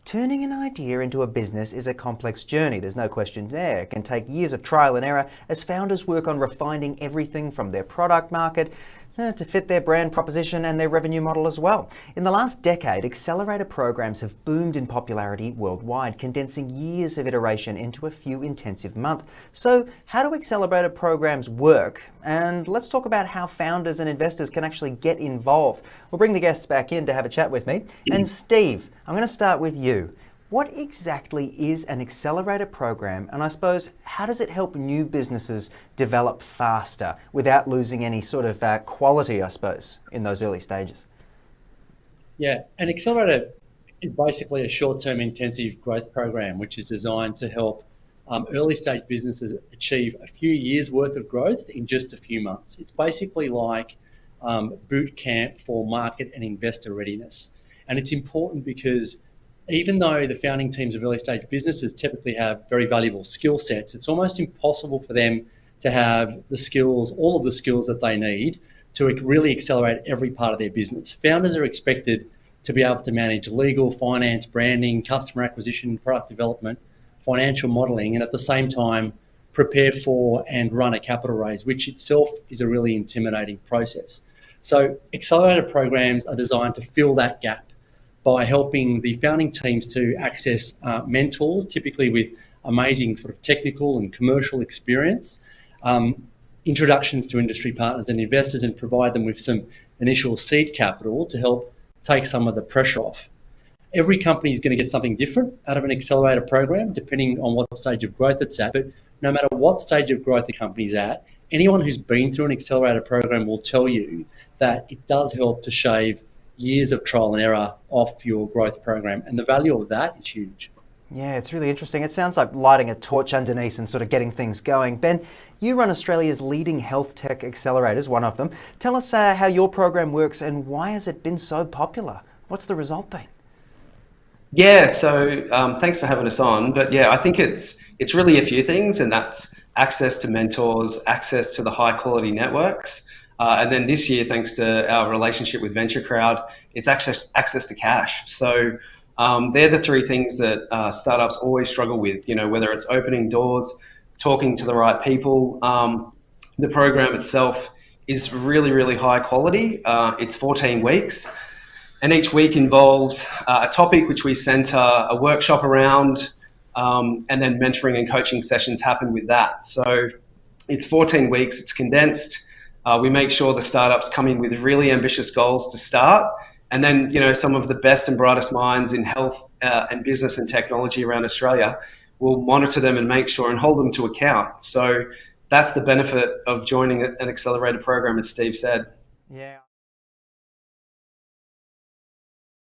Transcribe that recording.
Turning an idea into a business is a complex journey, there's no question there. It can take years of trial and error as founders work on refining everything from their product market to fit their brand proposition and their revenue model as well. In the last decade, accelerator programs have boomed in popularity worldwide, condensing years of iteration into a few intensive months. So how do accelerator programs work? And let's talk about how founders and investors can actually get involved. We'll bring the guests back in to have a chat with me. And Steve, I'm going to start with you. What exactly is an accelerator program, and I suppose how does it help new businesses develop faster without losing any sort of quality, I suppose, in those early stages? Yeah, an accelerator is basically a short-term intensive growth program which is designed to help early stage businesses achieve a few years worth of growth in just a few months. It's basically like boot camp for market and investor readiness. And it's important because even though the founding teams of early stage businesses typically have very valuable skill sets, it's almost impossible for them to have the skills, all of the skills that they need to really accelerate every part of their business. Founders are expected to be able to manage legal, finance, branding, customer acquisition, product development, financial modeling, and at the same time prepare for and run a capital raise, which itself is a really intimidating process. So accelerator programs are designed to fill that gap by helping the founding teams to access mentors, typically with amazing sort of technical and commercial experience, introductions to industry partners and investors, and provide them with some initial seed capital to help take some of the pressure off. Every company is going to get something different out of an accelerator program, depending on what stage of growth it's at. But no matter what stage of growth the company's at, anyone who's been through an accelerator program will tell you that it does help to shave years of trial and error off your growth program. And the value of that is huge. Yeah, it's really interesting. It sounds like lighting a torch underneath and sort of getting things going. Ben, you run Australia's leading health tech accelerators, one of them. Tell us how your program works and why has it been so popular? What's the result been? Yeah, so thanks for having us on. But yeah, I think it's really a few things, and that's access to mentors, access to the high quality networks. And then this year, thanks to our relationship with VentureCrowd, it's access to cash. So they're the three things that startups always struggle with, whether it's opening doors, talking to the right people. The program itself is really, really high quality. It's 14 weeks. And each week involves a topic which we center a workshop around, and then mentoring and coaching sessions happen with that. So it's 14 weeks, it's condensed. We make sure the startups come in with really ambitious goals to start. And then, some of the best and brightest minds in health and business and technology around Australia will monitor them and make sure and hold them to account. So that's the benefit of joining an accelerator program, as Steve said. Yeah.